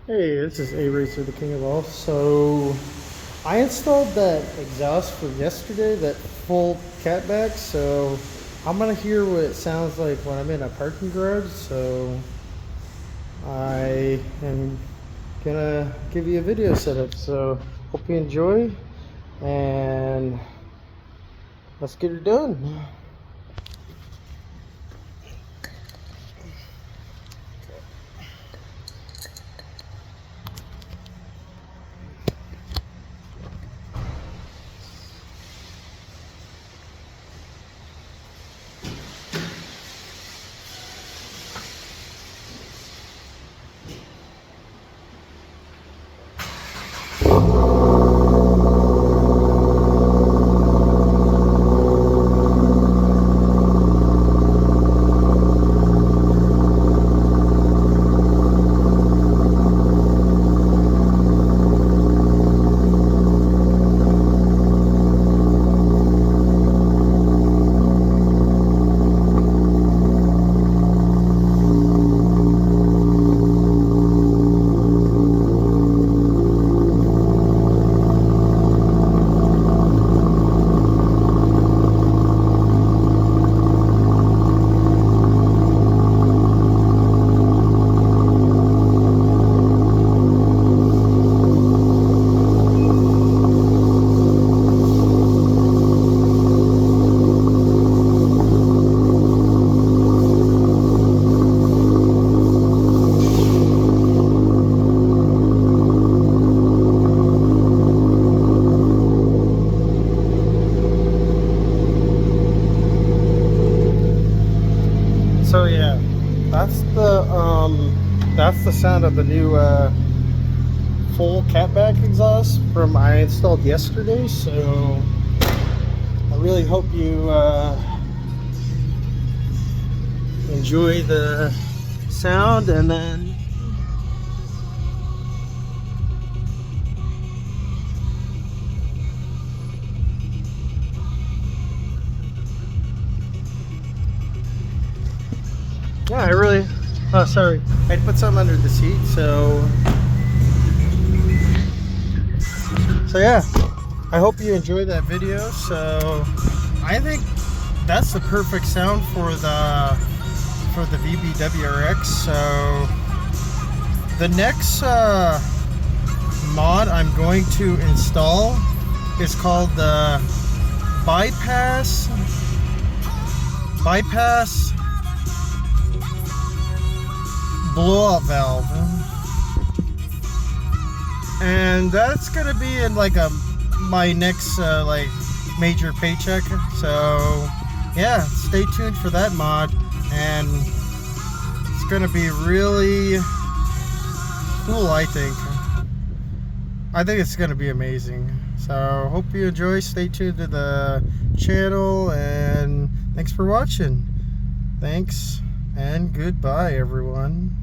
Hey, this is A Racer, the King of All. So, I installed that exhaust from yesterday, that full catback. So, I'm gonna hear what it sounds like when I'm in a parking garage. So, I am gonna give you a video setup. So, hope you enjoy, and let's get it done. So yeah, that's the sound of the new full catback exhaust from I installed yesterday. So I really hope you enjoy the sound, and then yeah, oh sorry, I put some under the seat. So yeah, I hope you enjoyed that video. So I think that's the perfect sound for the VBWRX. So the next mod I'm going to install is called the bypass blowout valve, and that's gonna be in like my next like major paycheck. So yeah, stay tuned for that mod, and it's gonna be really cool. I think it's gonna be amazing. So hope you enjoy. Stay tuned to the channel, and thanks for watching. Thanks and goodbye, everyone.